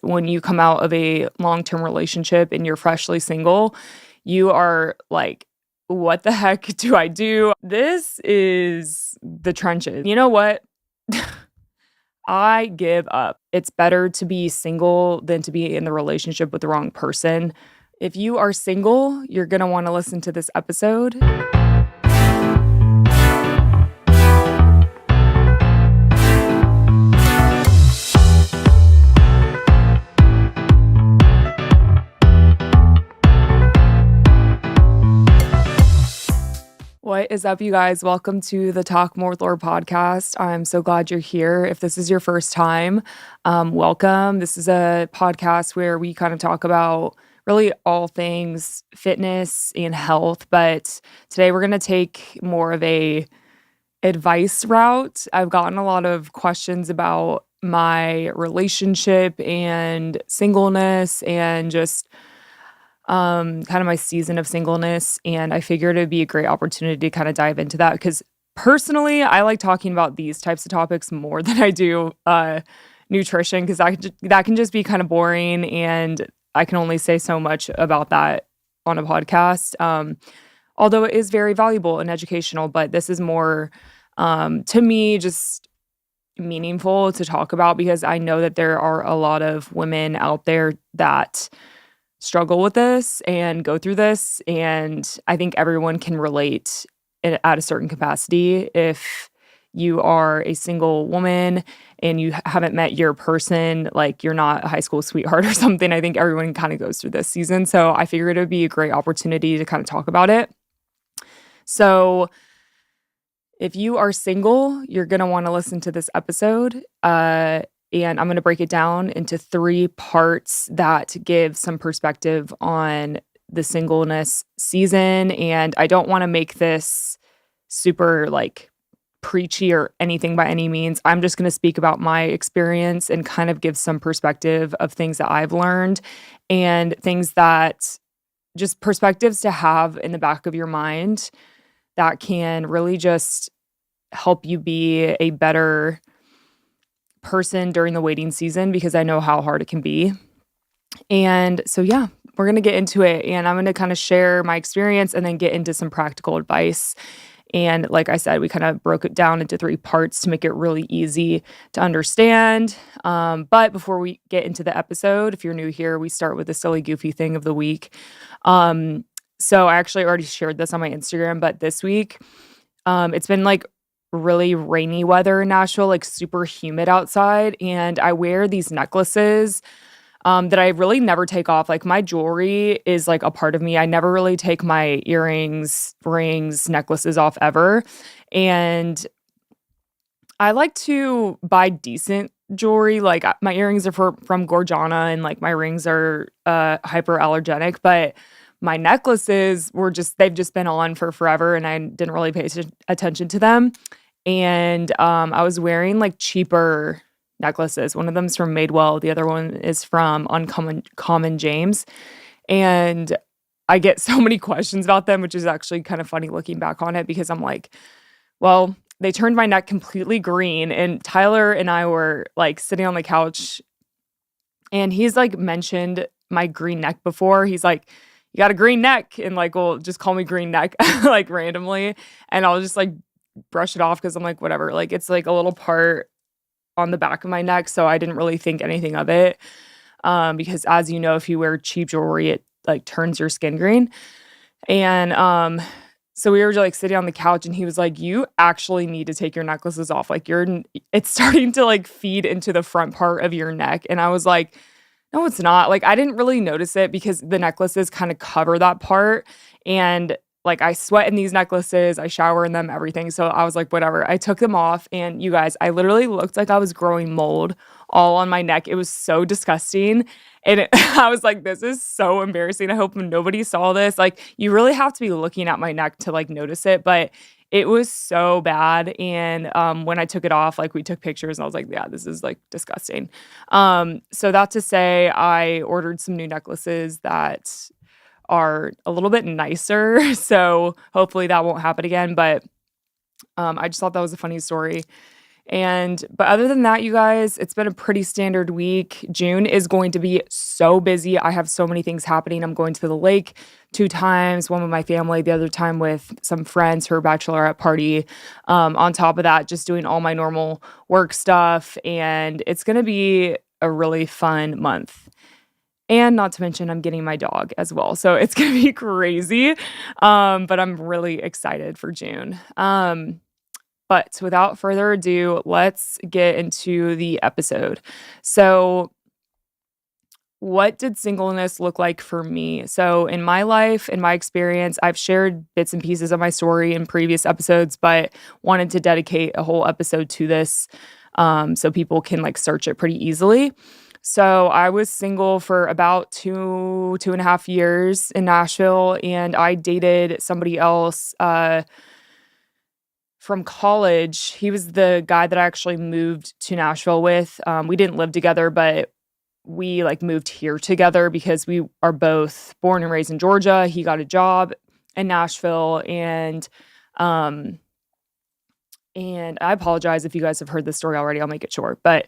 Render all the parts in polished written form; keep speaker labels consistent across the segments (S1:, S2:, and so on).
S1: when you come out of a long-term relationship and you're freshly single, you are like, "What the heck do I do?" This is the trenches. You know what? I give up. It's better to be single than to be in the relationship with the wrong person. If you are single, you're gonna wanna listen to this episode. What is up, you guys? Welcome to the Talk More with Lore podcast. I'm so glad you're here. If this is your first time, welcome. This is a podcast where we kind of talk about really all things fitness and health, but today we're going to take more of a advice route. I've gotten a lot of questions about my relationship and singleness and just kind of my season of singleness, and I figured it'd be a great opportunity to kind of dive into that because personally, I like talking about these types of topics more than I do nutrition because that can just be kind of boring, and I can only say so much about that on a podcast. Although it is very valuable and educational, but this is more to me just meaningful to talk about because I know that there are a lot of women out there that struggle with this and go through this. And I think everyone can relate at a certain capacity. If you are a single woman and you haven't met your person, like you're not a high school sweetheart or something, I think everyone kind of goes through this season. So I figured it would be a great opportunity to kind of talk about it. So if you are single, you're going to want to listen to this episode. And I'm going to break it down into 3 parts that give some perspective on the singleness season. And I don't want to make this super like preachy or anything by any means. I'm just going to speak about my experience and kind of give some perspective of things that I've learned and things that just perspectives to have in the back of your mind that can really just help you be a better person during the waiting season because I know how hard it can be. And so, yeah, we're going to get into it and I'm going to kind of share my experience and then get into some practical advice. And like I said, we kind of broke it down into 3 parts to make it really easy to understand. But before we get into the episode, if you're new here, we start with the silly, goofy thing of the week. So I actually already shared this on my Instagram, but this week, it's been like really rainy weather in Nashville, like super humid outside. And I wear these necklaces that I really never take off. Like my jewelry is like a part of me. I never really take my earrings, rings, necklaces off ever. And I like to buy decent jewelry. Like my earrings are from Gorgiana and like my rings are hyperallergenic, but my necklaces they've just been on for forever and I didn't really pay attention to them. And I was wearing like cheaper necklaces. One of them's from Madewell. The other one is from Uncommon James. And I get so many questions about them, which is actually kind of funny looking back on it because I'm like, well, they turned my neck completely green. And Tyler and I were like sitting on the couch and he's like mentioned my green neck before. He's like, you got a green neck, and like, well, just call me green neck, like randomly. And I'll just like brush it off because I'm like, whatever. Like, it's like a little part on the back of my neck. So I didn't really think anything of it. Because as you know, if you wear cheap jewelry, it like turns your skin green. And so we were like sitting on the couch and he was like, you actually need to take your necklaces off. Like it's starting to like feed into the front part of your neck. And I was like, no, it's not. Like, I didn't really notice it because the necklaces kind of cover that part. And like, I sweat in these necklaces, I shower in them, everything. So I was like, whatever. I took them off. And you guys, I literally looked like I was growing mold all on my neck. It was so disgusting. And I was like, this is so embarrassing. I hope nobody saw this. Like, you really have to be looking at my neck to like notice it. But it was so bad. And when I took it off, like we took pictures and I was like, yeah, this is like disgusting. So that to say, I ordered some new necklaces that are a little bit nicer. So hopefully that won't happen again. But I just thought that was a funny story. But other than that, you guys, it's been a pretty standard week. June is going to be so busy. I have so many things happening. I'm going to the lake 2 times, one with my family, the other time with some friends for a bachelorette party. On top of that, just doing all my normal work stuff, and it's gonna be a really fun month. And not to mention I'm getting my dog as well, so it's gonna be crazy, but I'm really excited for June. But without further ado, let's get into the episode. So, what did singleness look like for me? So, in my life, in my experience, I've shared bits and pieces of my story in previous episodes, but wanted to dedicate a whole episode to this so people can like search it pretty easily. So, I was single for about 2.5 years in Nashville, and I dated somebody else. From college. He was the guy that I actually moved to Nashville with. We didn't live together, but we like moved here together because we are both born and raised in Georgia. He got a job in Nashville, um and I apologize if you guys have heard this story already. I'll make it short. But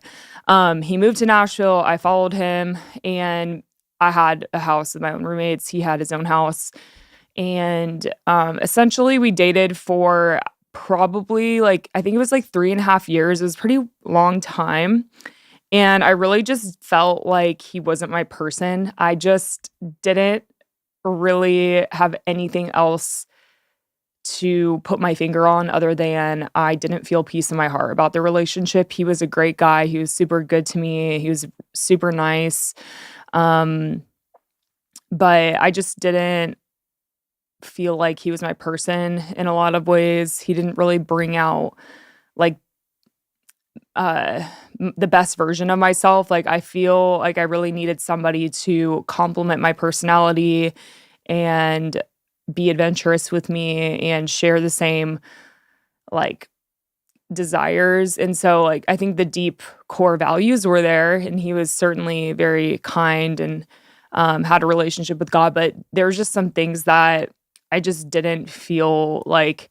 S1: he moved to Nashville. I followed him, and I had a house with my own roommates. He had his own house. And essentially, we dated for probably like, I think it was like 3.5 years. It was a pretty long time. And I really just felt like he wasn't my person. I just didn't really have anything else to put my finger on other than I didn't feel peace in my heart about the relationship. He was a great guy. He was super good to me. He was super nice. Um, but I just didn't feel like he was my person in a lot of ways. He didn't really bring out like uh the best version of myself. Like I feel like I really needed somebody to complement my personality and be adventurous with me and share the same like desires. And so like I think the deep core values were there, and he was certainly very kind and had a relationship with God, but there's just some things that I just didn't feel like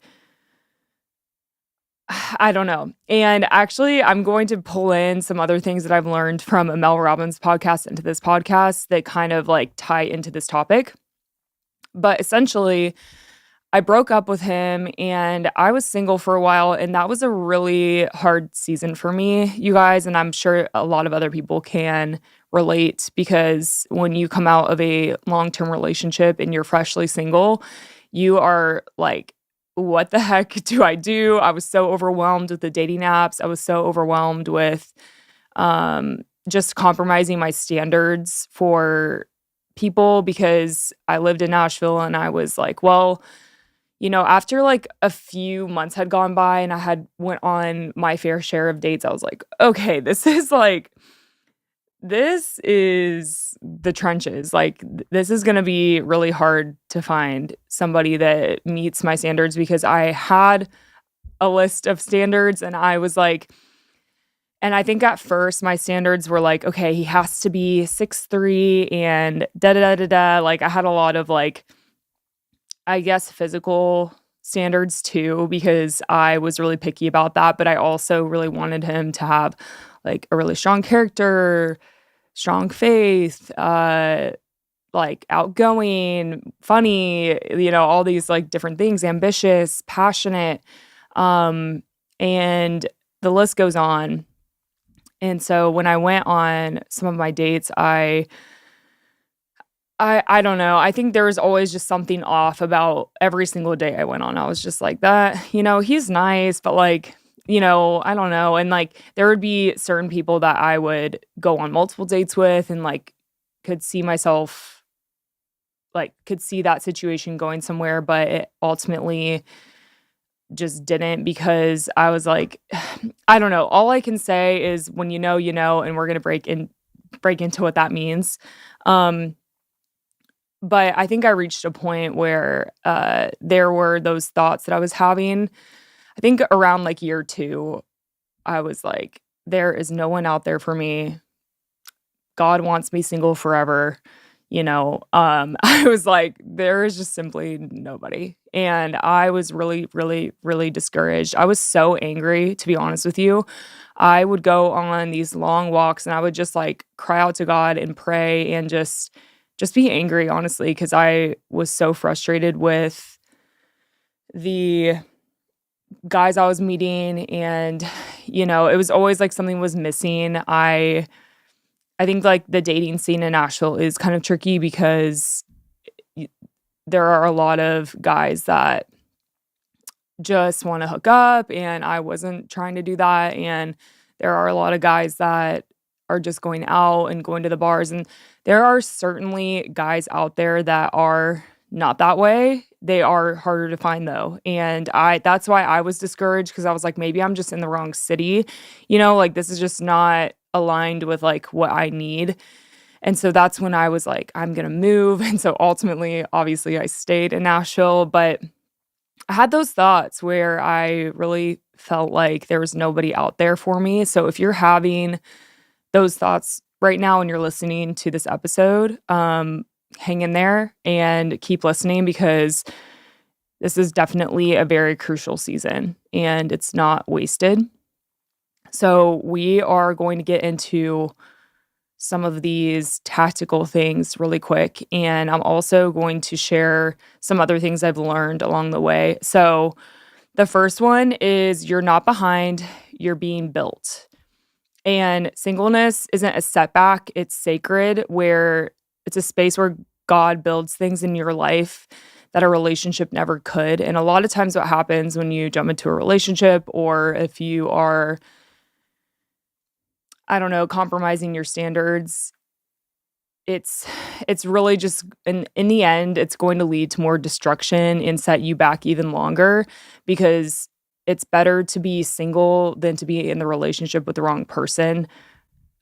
S1: I don't know. And actually, I'm going to pull in some other things that I've learned from a Mel Robbins podcast into this podcast that kind of like tie into this topic. But essentially, I broke up with him and I was single for a while, and that was a really hard season for me, you guys. And I'm sure a lot of other people can relate because when you come out of a long term relationship and you're freshly single, you are like, what the heck do I do? I was so overwhelmed with the dating apps. I was so overwhelmed with just compromising my standards for people because I lived in Nashville, and I was like, well, after like a few months had gone by and I had went on my fair share of dates, I was like, okay, this is the trenches. Like this is going to be really hard to find somebody that meets my standards because I had a list of standards, and I was like, and I think at first my standards were like, okay, he has to be 6'3" and da da da da da. Like I had a lot of like, I guess, physical standards too, because I was really picky about that. But I also really wanted him to have like a really strong character, strong faith, like outgoing, funny, all these like different things, ambitious, passionate. And the list goes on. And so when I went on some of my dates, I don't know. I think there was always just something off about every single day I went on. I was just like that, he's nice, but like, I don't know. And like there would be certain people that I would go on multiple dates with and like could see myself could see that situation going somewhere, but it ultimately just didn't because I was like, I don't know. All I can say is when you know, and we're gonna break into what that means. But I think I reached a point where, there were those thoughts that I was having. I think around, like, year 2, I was like, "There is no one out there for me. God wants me single forever. I was like, there is just simply nobody. And I was really, really, really discouraged. I was so angry, to be honest with you. I would go on these long walks and I would just like cry out to God and pray and just be angry, honestly, because I was so frustrated with the guys I was meeting and it was always like something was missing. I think like the dating scene in Nashville is kind of tricky because y- there are a lot of guys that just want to hook up, and I wasn't trying to do that. And there are a lot of guys that are just going out and going to the bars. And there are certainly guys out there that are not that way. They are harder to find though. And that's why I was discouraged because I was like, maybe I'm just in the wrong city. Like this is just not aligned with like what I need. And so that's when I was like, I'm going to move. And so ultimately, obviously, I stayed in Nashville, but I had those thoughts where I really felt like there was nobody out there for me. So if you're having those thoughts right now and you're listening to this episode, hang in there and keep listening because this is definitely a very crucial season and it's not wasted. So we are going to get into some of these tactical things really quick. And I'm also going to share some other things I've learned along the way. So, the first one is you're not behind, you're being built. And singleness isn't a setback, it's sacred, where it's a space where God builds things in your life that a relationship never could. And a lot of times, what happens when you jump into a relationship or if you are, I don't know, compromising your standards, it's really just in the end, it's going to lead to more destruction and set you back even longer because it's better to be single than to be in the relationship with the wrong person.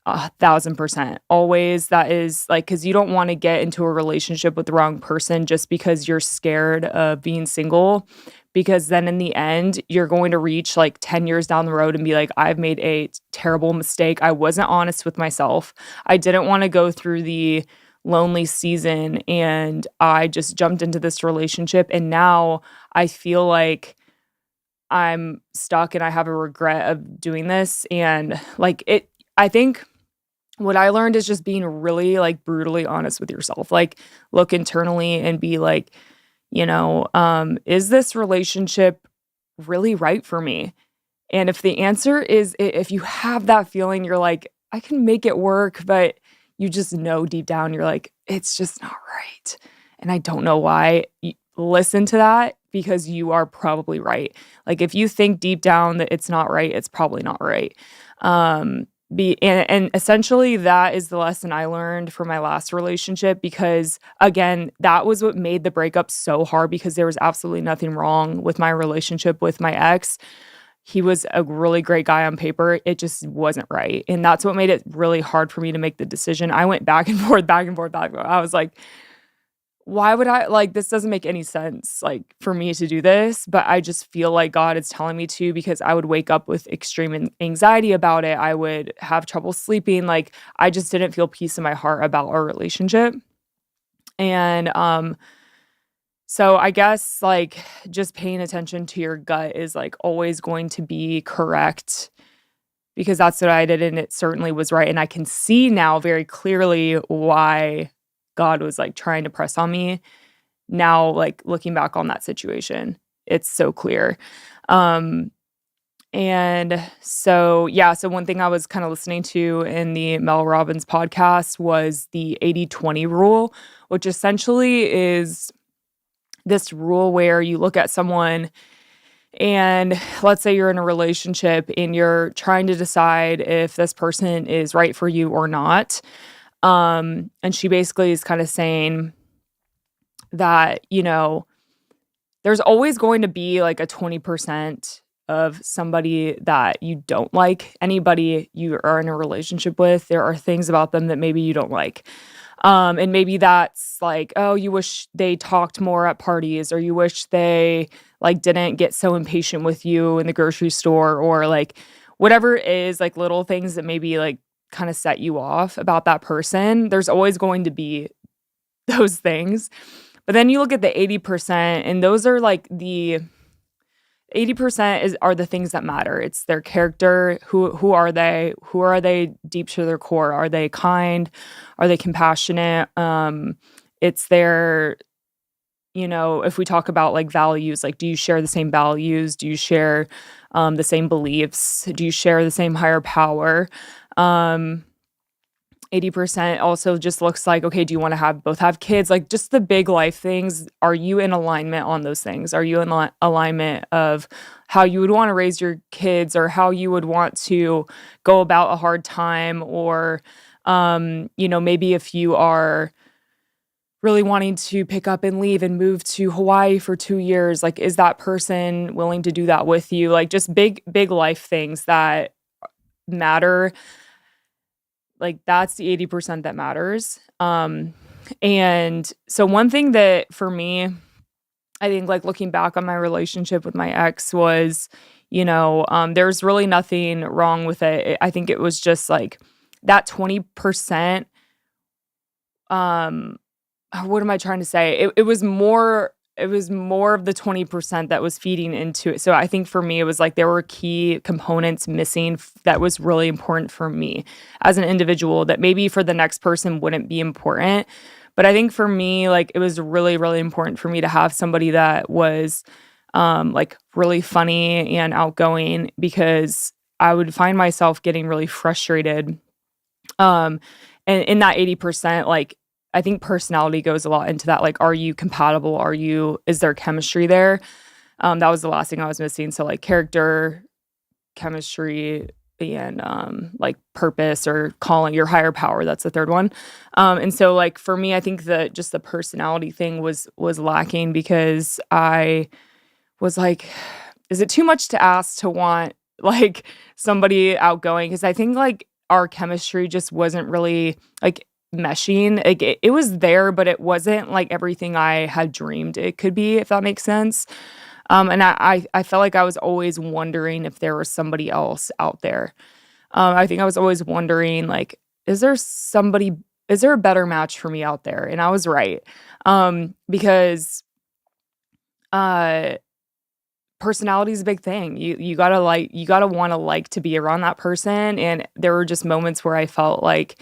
S1: 1,000%. Always that is like, because you don't want to get into a relationship with the wrong person just because you're scared of being single. Because then in the end, you're going to reach like 10 years down the road and be like, I've made a terrible mistake. I wasn't honest with myself. I didn't want to go through the lonely season and I just jumped into this relationship. And now I feel like I'm stuck and I have a regret of doing this. And I think what I learned is just being really like brutally honest with yourself. Like look internally and be like, is this relationship really right for me? And if the answer is if you have that feeling, you're like, I can make it work, but you just know deep down, you're like, it's just not right. And I don't know why. Listen to that because you are probably right. Like if you think deep down that it's not right, it's probably not right. And essentially that is the lesson I learned from my last relationship because again, that was what made the breakup so hard because there was absolutely nothing wrong with my relationship with my ex. He was a really great guy on paper. It just wasn't right. And that's what made it really hard for me to make the decision. I went back and forth, back and forth, back and forth. I was like, why would I like this doesn't make any sense like for me to do this, but I just feel like God is telling me to because I would wake up with extreme anxiety about it. I would have trouble sleeping. Like I just didn't feel peace in my heart about our relationship. And so I guess like just paying attention to your gut is like always going to be correct because that's what I did and it certainly was right and I can see now very clearly why God was like trying to press on me. Now, like looking back on that situation, it's so clear. And so, yeah, so one thing I was kind of listening to in the Mel Robbins podcast was the 80-20 rule, which essentially is this rule where you look at someone and let's say you're in a relationship and you're trying to decide if this person is right for you or not. And she basically is kind of saying that, there's always going to be like a 20% of somebody that you don't like. Anybody you are in a relationship with, there are things about them that maybe you don't like. And maybe that's like, oh, you wish they talked more at parties, or you wish they like didn't get so impatient with you in the grocery store, or like whatever it is, like little things that maybe like kind of set you off about that person. There's always going to be those things. But then you look at the 80%, and those are like the 80% are the things that matter. It's their character. Who are they? Who are they deep to their core? Are they kind? Are they compassionate? It's their, if we talk about like values, like do you share the same values? Do you share the same beliefs? Do you share the same higher power? Um 80% also just looks like, okay, do you want to both have kids? Like just the big life things. Are you in alignment on those things? Are you in alignment of how you would want to raise your kids, or how you would want to go about a hard time? Or, maybe if you are really wanting to pick up and leave and move to Hawaii for 2 years, like, is that person willing to do that with you? Like just big life things that matter. Like, that's the 80% that matters. And so one thing that for me, I think, like, looking back on my relationship with my ex was, there's really nothing wrong with it. I think it was just like that 20%. Um, what am I trying to say? It was more of the 20% that was feeding into it. So I think for me, it was like there were key components missing that was really important for me as an individual that maybe for the next person wouldn't be important. But I think for me, like, it was really, really important for me to have somebody that was like really funny and outgoing, because I would find myself getting really frustrated. Um, and in that 80%, like, I think personality goes a lot into that. Like, are you compatible? Is there chemistry there? That was the last thing I was missing. So like character, chemistry, and like purpose or calling, your higher power. That's the third one. And so like for me, I think that just the personality thing was lacking, because I was like, is it too much to ask to want like somebody outgoing? Because I think like our chemistry just wasn't really like meshing. Like it was there, but it wasn't like everything I had dreamed it could be, if that makes sense. And I felt like I was always wondering if there was somebody else out there. I think I was always wondering, like, is there a better match for me out there? And I was right. Because uh personality is a big thing. You gotta want to like to be around that person. And there were just moments where I felt like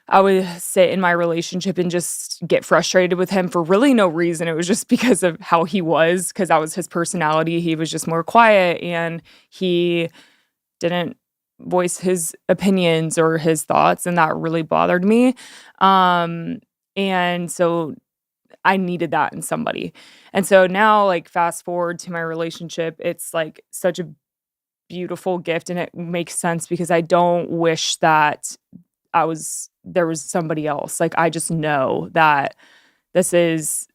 S1: I would sit in my relationship and just get frustrated with him for really no reason. It was just because of how he was, because that was his personality. He was just more quiet, and he didn't voice his opinions or his thoughts, and that really bothered me. Um, and so I needed that in somebody. And so now, like, fast forward to my relationship, it's like such a beautiful gift, and it makes sense because I don't wish that there was somebody else. Like, I just know that this is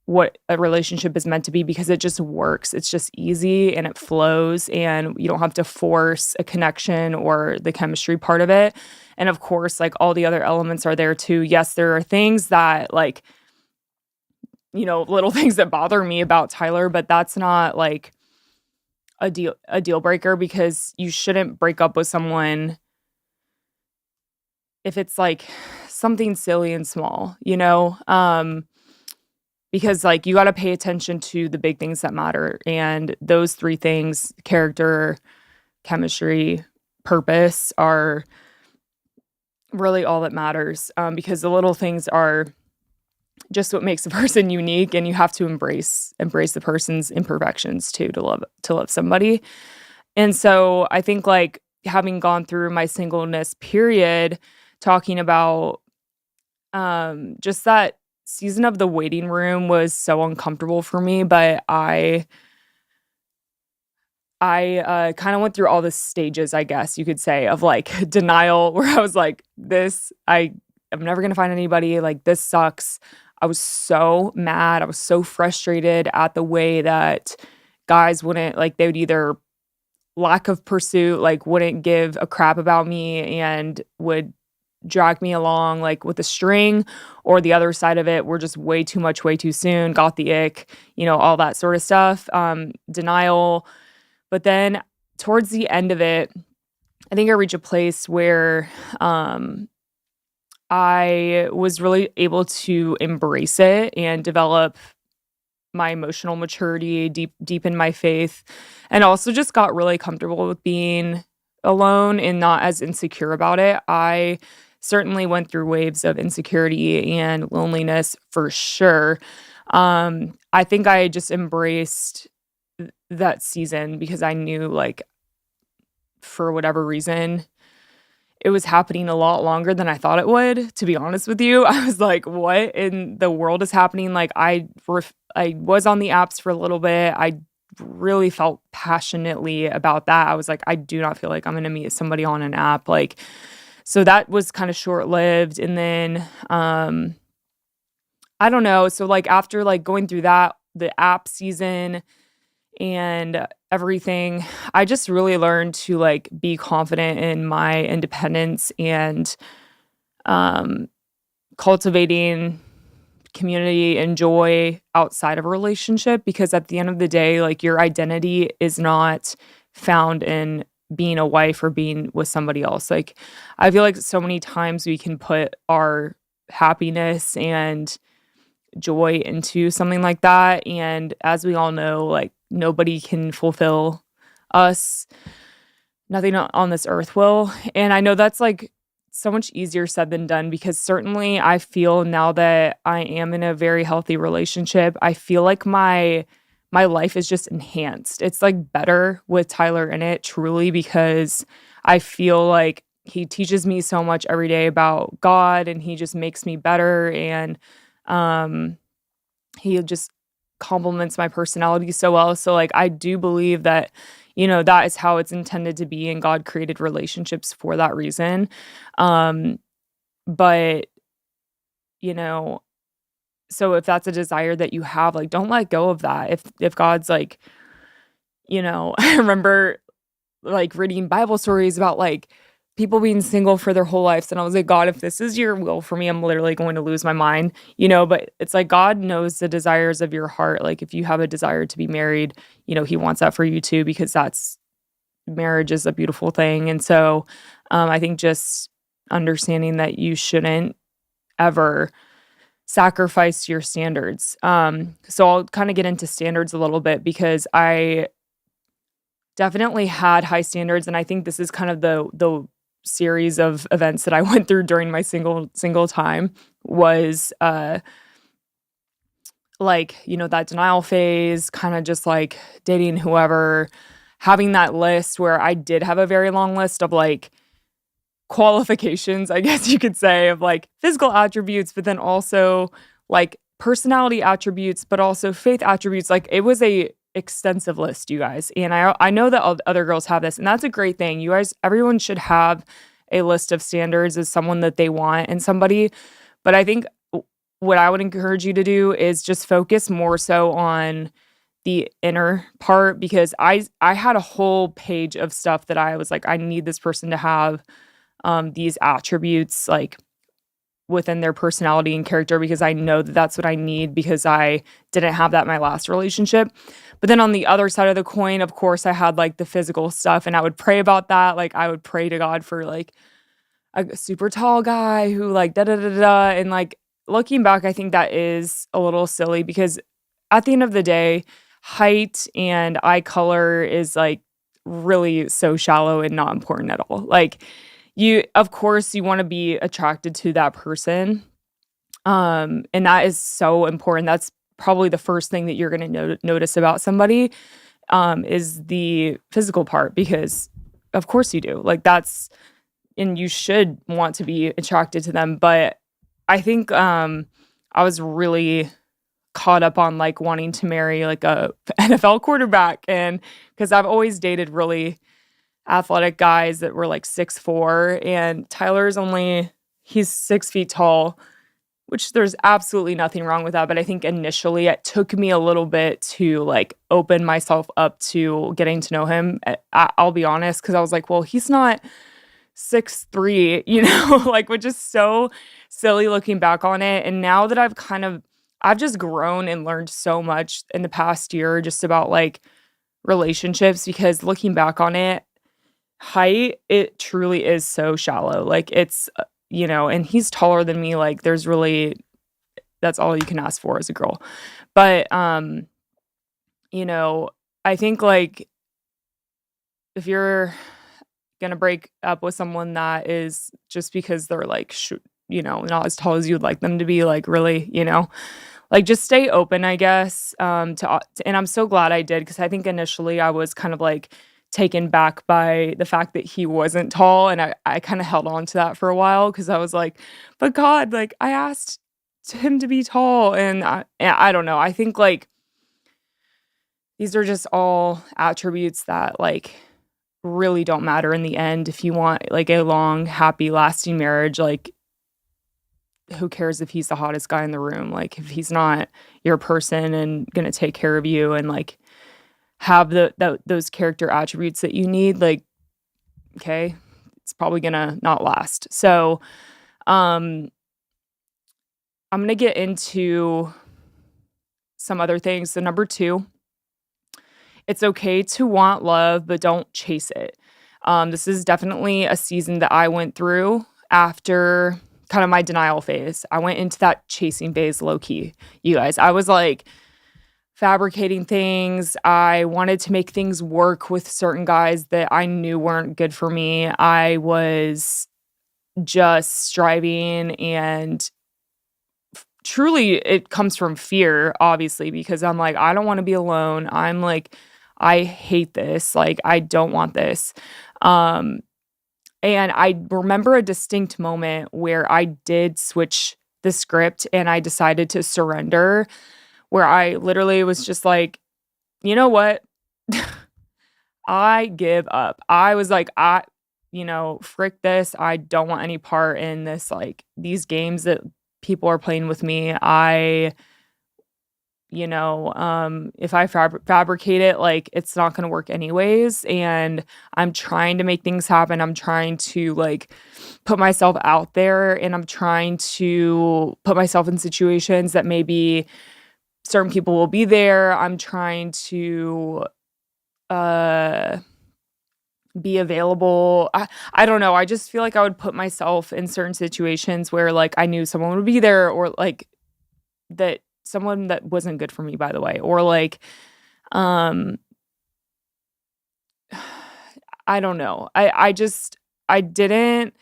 S1: what a relationship is meant to be, because it just works. It's just easy and it flows, and you don't have to force a connection or the chemistry part of it. And of course, like, all the other elements are there too. Yes, there are things that, like, little things that bother me about Tyler, but that's not like a deal breaker, because you shouldn't break up with someone if it's like something silly and small, because like you got to pay attention to the big things that matter. And those three things, character, chemistry, purpose, are really all that matters. Because the little things are just what makes a person unique, and you have to embrace the person's imperfections too, to love somebody. And so I think, like, having gone through my singleness period, talking about just that season of the waiting room was so uncomfortable for me, but I kind of went through all the stages, I guess you could say, of like denial, where I was like, I'm never gonna find anybody, like, this sucks. I was so mad. I was so frustrated at the way that guys wouldn't, like, they would either lack of pursuit, like, wouldn't give a crap about me and would drag me along, like, with a string, or the other side of it were just way too much, way too soon, got the ick, all that sort of stuff, denial. But then towards the end of it, I think I reached a place where, I was really able to embrace it and develop my emotional maturity, deepen my faith, and also just got really comfortable with being alone and not as insecure about it. I certainly went through waves of insecurity and loneliness for sure. I think I just embraced that season because I knew, like, for whatever reason, it was happening a lot longer than I thought it would, to be honest with you. I was like, "What in the world is happening?" Like, I was on the apps for a little bit. I really felt passionately about that. I was like, "I do not feel like I'm gonna meet somebody on an app." Like, so that was kinda short-lived, and then, I don't know, so, like, after, like, going through that, the app season and everything, I just really learned to, like, be confident in my independence and, um, cultivating community and joy outside of a relationship because at the end of the day, like, your identity is not found in being a wife or being with somebody else. Like, I feel like so many times we can put our happiness and joy into something like that, and as we all know, like, nobody can fulfill us. Nothing on this earth will, and I know that's, like, so much easier said than done because certainly I feel now that I am in a very healthy relationship, I feel like my life is just enhanced. It's, like, better with Tyler in it truly because I feel like he teaches me so much every day about God, and he just makes me better, and, um, he just complements my personality so well. So, like, I do believe that, that is how it's intended to be, and God created relationships for that reason. Um, but, you know, so if that's a desire that you have, like, don't let go of that. If God's like, I remember, like, reading Bible stories about, like, people being single for their whole lives, and I was like, "God, if this is your will for me, I'm literally going to lose my mind," but it's like God knows the desires of your heart, like, if you have a desire to be married, he wants that for you too because that's marriage is a beautiful thing, and so, I think just understanding that you shouldn't ever sacrifice your standards, so I'll kinda get into standards a little bit because I definitely had high standards, and I think this is kind of the series of events that I went through during my single time was, like, that denial phase, kinda just, like, dating whoever, having that list where I did have a very long list of, like, qualifications, I guess you could say, of, like, physical attributes, but then also, like, personality attributes, but also faith attributes, like, it was a extensive list, you guys, and I know that other girls have this, and that's a great thing. You guys everyone should have a list of standards as someone that they want in somebody, but I think what I would encourage you to do is just focus more so on the inner part because I had a whole page of stuff that I was like, "I need this person to have, these attributes, like, within their personality and character because I know that that's what I need because I didn't have that in my last relationship." But then on the other side of the coin, of course, I had, like, the physical stuff, and I would pray about that, like, I would pray to God for, like, a super tall guy who, like, da da da da, and, like, looking back, I think that is a little silly because at the end of the day, height and eye color is, like, really so shallow and not important at all. Like, you of course, you wanna be attracted to that person, and that is so important. That's probably the first thing that you're gonna notice about somebody, is the physical part because of course you do. Like, that's and you should want to be attracted to them, but I think, I was really caught up on, like, wanting to marry, like, a NFL quarterback, and because 'cause I've always dated really athletic guys that were, like, 6'4", and Tyler's only he's 6 feet tall, which there's absolutely nothing wrong with that, but I think initially it took me a little bit to, like, open myself up to getting to know him. I'll be honest, because I was like, "Well, he's not 6'3", like, which is so silly looking back on it, and now that I've just grown and learned so much in the past year just about, like, relationships because looking back on it, height, it truly is so shallow, like, it's, and he's taller than me, like, that's all you can ask for as a girl. But, you know, I think, like, if you're gonna break up with someone that is just because they're, like, not as tall as you'd like them to be, like, really, like, just stay open, I guess, and I'm so glad I did because I think initially I was kind of, like, taken back by the fact that he wasn't tall, and I kinda held on to that for a while because I was like, "But God, like, I asked him to be tall," and I don't know, I think, like, these are just all attributes that, like, really don't matter in the end if you want, like, a long, happy, lasting marriage, like, who cares if he's the hottest guy in the room? Like, if he's not your person and gonna take care of you and, like, have those character attributes that you need, like, okay, it's probably gonna not last. So, um, I'm gonna get into some other things. So number 2, it's okay to want love, but don't chase it. This is definitely a season that I went through after kind of my denial phase. I went into that chasing phase low key, you guys. I was like fabricating things. I wanted to make things work with certain guys that I knew weren't good for me. I was just striving, and truly it comes from fear, obviously, because I'm like, I don't want to be alone. I'm like, I hate this. Like, I don't want this. Um, and I remember a distinct moment where I did switch the script and I decided to surrender, where I literally was just like, you know what? I give up. I was like, frick this. I don't want any part in this, like, these games that people are playing with me. If I fabricate it, like, it's not gonna work anyways, and I'm trying to make things happen. I'm trying to, like, put myself out there, and I'm trying to put myself in situations that maybe certain people will be there. I'm trying to, uh, be available. I don't know, I just feel like I would put myself in certain situations where, like, I knew someone would be there, or, like, that someone that wasn't good for me, by the way, or, like, um, I don't know. I didn't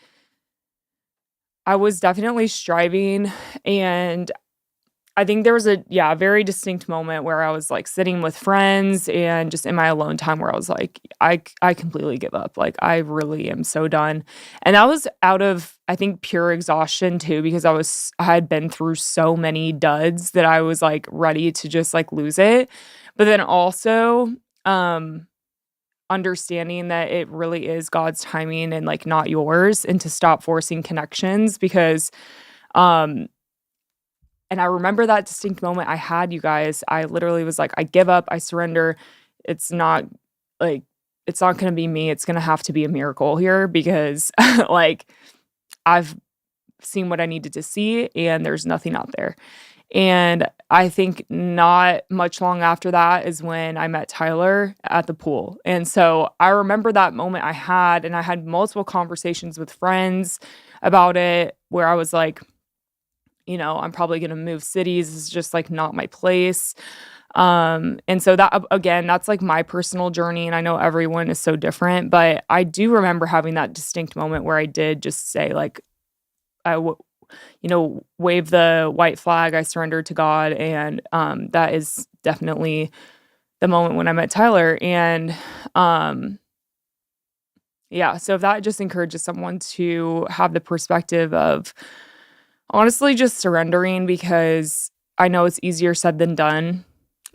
S1: I was definitely striving, and I think there was a very distinct moment where I was, like, sitting with friends and just in my alone time where I was like, I completely give up, like, I really am so done, and that was out of, I think, pure exhaustion too, because I had been through so many duds that I was, like, ready to just, like, lose it, but then also, um, understanding that it really is God's timing and, like, not yours, and to stop forcing connections because, um and I remember that distinct moment I had, you guys. I literally was like, "I give up, I surrender. It's not like, it's not gonna be me. It's gonna have to be a miracle here because, like, I've seen what I needed to see, and there's nothing out there." And I think not much long after that is when I met Tyler at the pool. And so I remember that moment I had, and I had multiple conversations with friends about it where I was like, I'm probably gonna move cities. It's just, like, not my place. And so that again, that's, like, my personal journey, and I know everyone is so different, but I do remember having that distinct moment where I did just say, like, I w wave the white flag, I surrendered to God, and, that is definitely the moment when I met Tyler, and, yeah, so if that just encourages someone to have the perspective of honestly just surrendering, because I know it's easier said than done,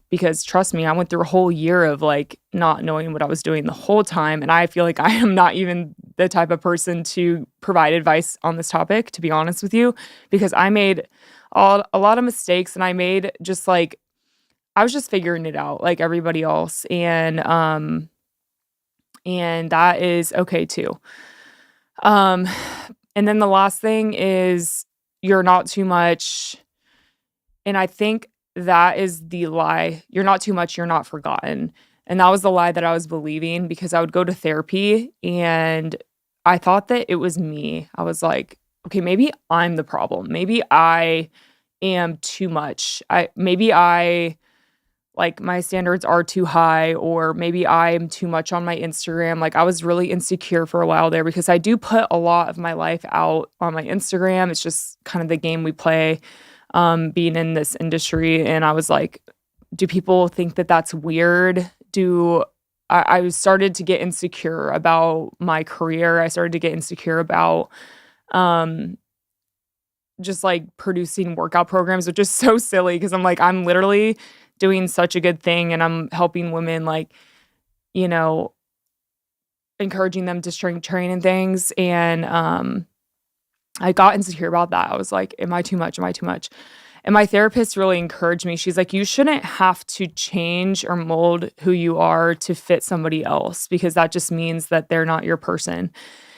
S1: because trust me, I went through a whole year of, like, not knowing what I was doing the whole time, and I feel like I am not even the type of person to provide advice on this topic, to be honest with you, because I made a lot of mistakes, and I made just, like, I was just figuring it out like everybody else, and that is okay too. Um, and then the last thing is you're not too much, and I think that is the lie. You're not too much, you're not forgotten. And that was the lie that I was believing because I would go to therapy and I thought that it was me. I was like, okay, maybe I'm the problem. Maybe I am too much. Maybe I like my standards are too high, or maybe I'm too much on my Instagram. Like I was really insecure for a while there because I do put a lot of my life out on my Instagram. It's just kind of the game we play, being in this industry. And I was like, do people think that that's weird? I started to get insecure about my career. I started to get insecure about um just like producing workout programs, which is so silly because I'm like, I'm literally doing such a good thing and I'm helping women, like, you know, encouraging them to strength train and things. And I got insecure about that. I was like, am I too much? Am I too much? And my therapist really encouraged me. She's like, you shouldn't have to change or mold who you are to fit somebody else, because that just means that they're not your person.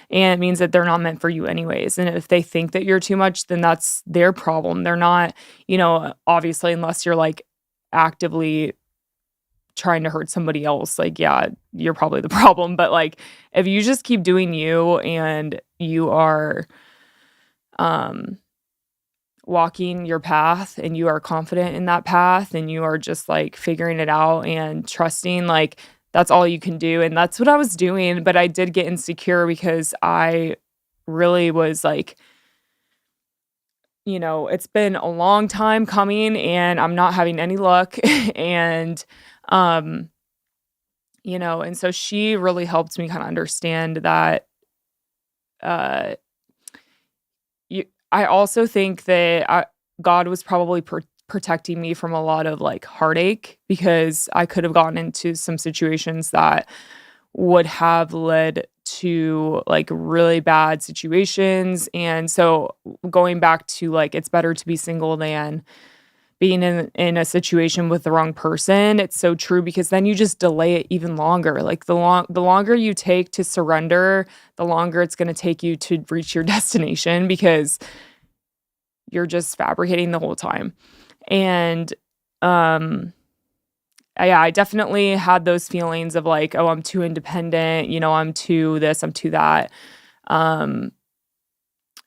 S1: And it means that they're not meant for you anyways. And if they think that you're too much, then that's their problem. They're not, obviously, unless you're like actively trying to hurt somebody else, like, yeah, you're probably the problem. But like, if you just keep doing you and you are um walking your path and you are confident in that path and you are just like figuring it out and trusting, like that's all you can do. And that's what I was doing. But I did get insecure because I really was like, it's been a long time coming and I'm not having any luck. and, um, and so she really helped me kind of understand that, uh, I also think that God was probably protecting me from a lot of like heartache, because I could have gotten into some situations that would have led to like really bad situations. And so going back to like, it's better to be single than being in a situation with the wrong person. It's so true, because then you just delay it even longer. Like the longer you take to surrender, the longer it's going to take you to reach your destination, because you're just fabricating the whole time. And yeah, I definitely had those feelings of like, oh, I'm too independent, I'm too this, I'm too that. Um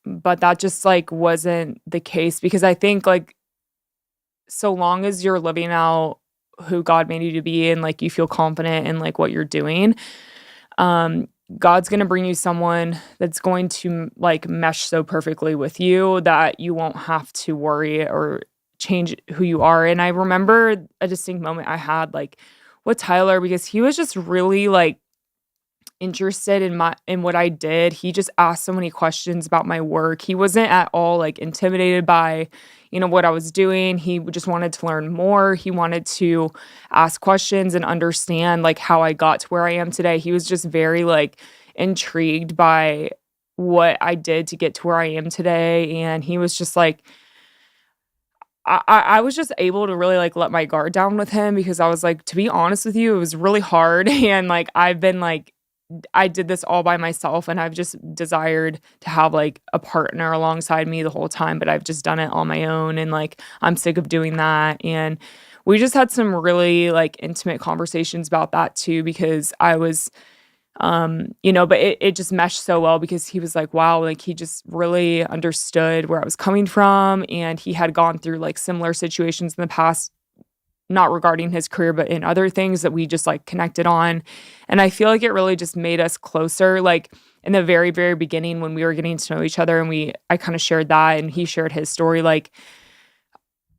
S1: but that just like wasn't the case, because I think like so long as you're living out who God made you to be and like you feel confident in like what you're doing, um God's going to bring you someone that's going to like mesh so perfectly with you that you won't have to worry or change who you are. And I remember a distinct moment I had like with Tyler, because he was just really like interested in what I did. He just asked so many questions about my work. He wasn't at all like intimidated by, what I was doing. He just wanted to learn more. He wanted to ask questions and understand like how I got to where I am today. He was just very like intrigued by what I did to get to where I am today. And he was just like, I was just able to really like let my guard down with him, because I was like, to be honest with you, it was really hard. And like I've been like, I did this all by myself, and I've just desired to have like a partner alongside me the whole time, but I've just done it on my own, and like I'm sick of doing that. And we just had some really like intimate conversations about that too, because I was but it just meshed so well, because he was like, wow, like he just really understood where I was coming from, and he had gone through like similar situations in the past, not regarding his career, but in other things that we just like connected on. And I feel like it really just made us closer. Like in the very, very beginning when we were getting to know each other, and I kind of shared that and he shared his story, like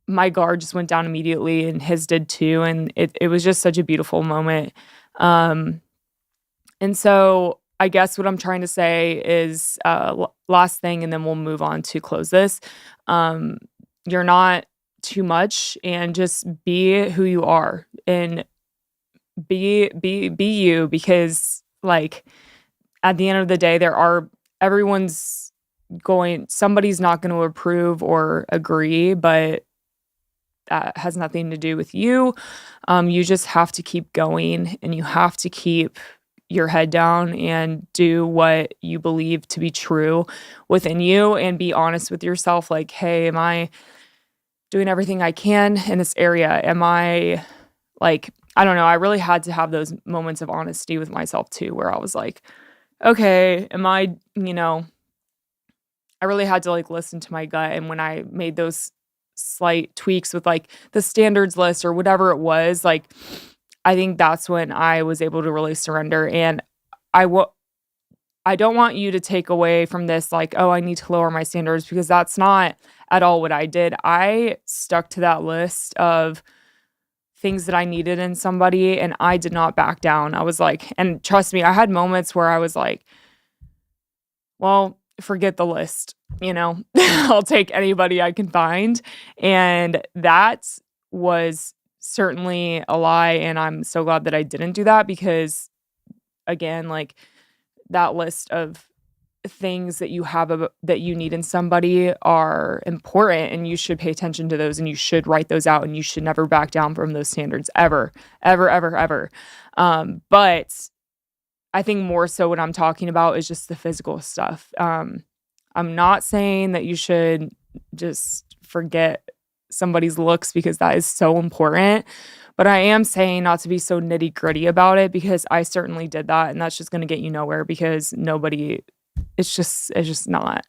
S1: my guard just went down immediately and his did too. And it was just such a beautiful moment. Um, and so I guess what I'm trying to say is, last thing, and then we'll move on to close this. Um, you're not too much, and just be who you are, and be you, because like at the end of the day, somebody's not going to approve or agree, but that has nothing to do with you. You just have to keep going, and you have to keep your head down and do what you believe to be true within you, and be honest with yourself. Like, hey, am I doing everything I can in this area? Am I like, I don't know. I really had to have those moments of honesty with myself too, where I was like, okay, am I, I really had to like listen to my gut. And when I made those slight tweaks with like the standards list or whatever it was, like I think that's when I was able to really surrender. And I will I don't want you to take away from this like, oh, I need to lower my standards, because that's not at all what I did. I stuck to that list of things that I needed in somebody, and I did not back down. I was like, and trust me, I had moments where I was like, well, forget the list, I'll take anybody I can find. And that was certainly a lie. And I'm so glad that I didn't do that, because again, like that list of things that you have that you need in somebody are important, and you should pay attention to those, and you should write those out, and you should never back down from those standards ever, ever, ever, ever. But I think more so what I'm talking about is just the physical stuff. I'm not saying that you should just forget somebody's looks, because that is so important. But I am saying not to be so nitty gritty about it, because I certainly did that, and that's just going to get you nowhere, because it's just not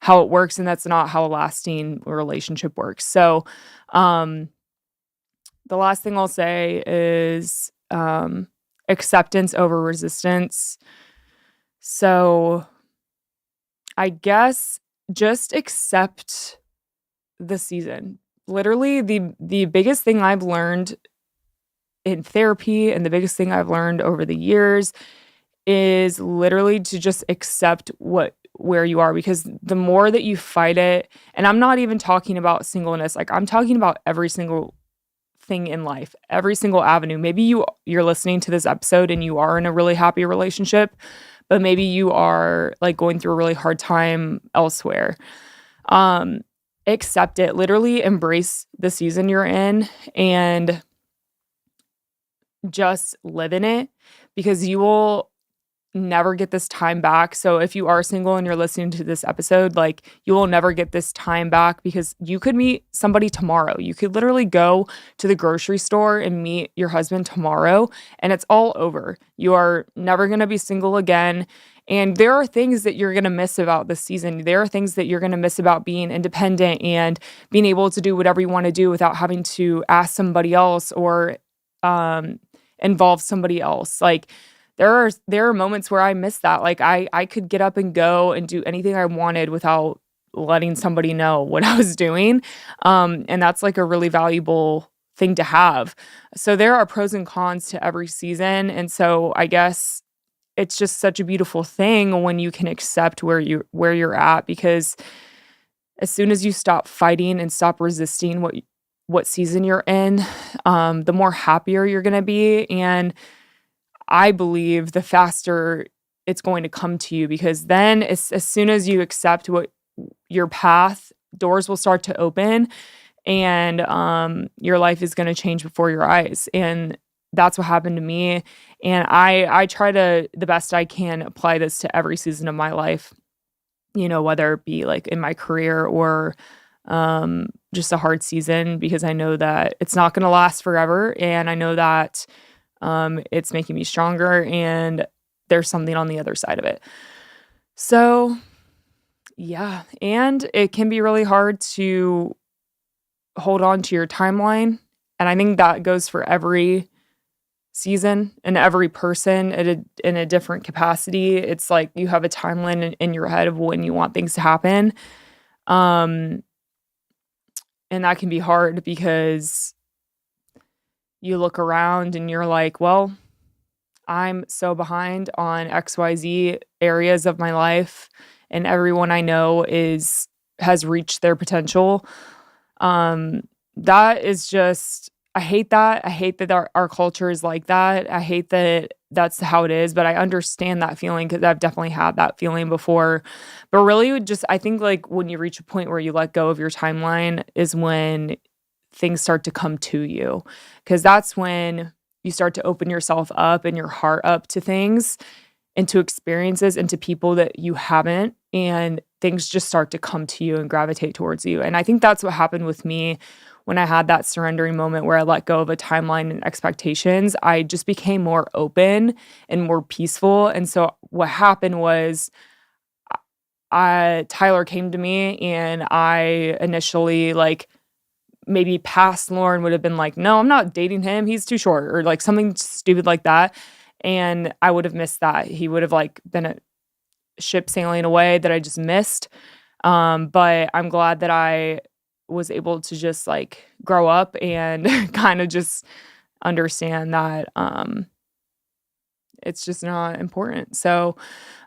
S1: how it works, and that's not how a lasting relationship works. So, the last thing I'll say is acceptance over resistance. So, I guess just accept the season. Literally, the biggest thing I've learned in therapy, and the biggest thing I've learned over the years, is literally to just accept where you are, because the more that you fight it, and I'm not even talking about singleness, like I'm talking about every single thing in life, every single avenue. Maybe you're listening to this episode and you are in a really happy relationship, but maybe you are like going through a really hard time elsewhere. Accept it. Literally embrace the season you're in and just live in it, because you will never get this time back. So if you are single and you're listening to this episode, like you will never get this time back, because you could meet somebody tomorrow. You could literally go to the grocery store and meet your husband tomorrow, and it's all over. You are never going to be single again. And there are things that you're going to miss about this season. There are things that you're going to miss about being independent and being able to do whatever you want to do without having to ask somebody else or involve somebody else. Like there are moments where I miss that. Like I could get up and go and do anything I wanted without letting somebody know what I was doing. And that's like a really valuable thing to have. So there are pros and cons to every season. And so I guess it's just such a beautiful thing when you can accept where you're at, because as soon as you stop fighting and stop resisting what season you're in, the more happier you're going to be. And I believe the faster it's going to come to you, because then as soon as you accept what your path, doors will start to open, and your life is going to change before your eyes. And that's what happened to me. And I try to, the best I can, apply this to every season of my life, whether it be like in my career or just a hard season, because I know that it's not going to last forever. And I know that it's making me stronger, and there's something on the other side of it. So, yeah. And it can be really hard to hold on to your timeline. And I think that goes for every season and every person in a different capacity. It's like you have a timeline in your head of when you want things to happen. And that can be hard, because you look around and you're like, well, I'm so behind on XYZ areas of my life, and everyone I know has reached their potential. That is just, I hate that. I hate that our culture is like that. I hate that that's how it is, but I understand that feeling, because I've definitely had that feeling before. But really, I think like when you reach a point where you let go of your timeline is when things start to come to you, because that's when you start to open yourself up and your heart up to things, into experiences, into people that you haven't, and things just start to come to you and gravitate towards you. And I think that's what happened with me when I had that surrendering moment where I let go of a timeline and expectations. I just became more open and more peaceful. And so what happened was Tyler came to me and I initially like maybe past Lauren would have been like, "No, I'm not dating him. He's too short," or like something stupid like that. And I would have missed that. He would have like been a ship sailing away that I just missed. But I'm glad that I was able to just like grow up and kind of just understand that it's just not important. So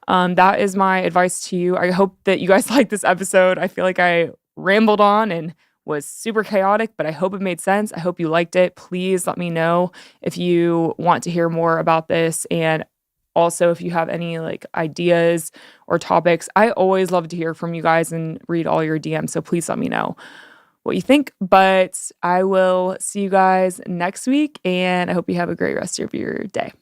S1: that is my advice to you. I hope that you guys like this episode. I feel like I rambled on and was super chaotic, but I hope it made sense. I hope you liked it. Please let me know if you want to hear more about this. And also, if you have any like ideas or topics, I always love to hear from you guys and read all your DMs. So please let me know what you think. But I will see you guys next week. And I hope you have a great rest of your day.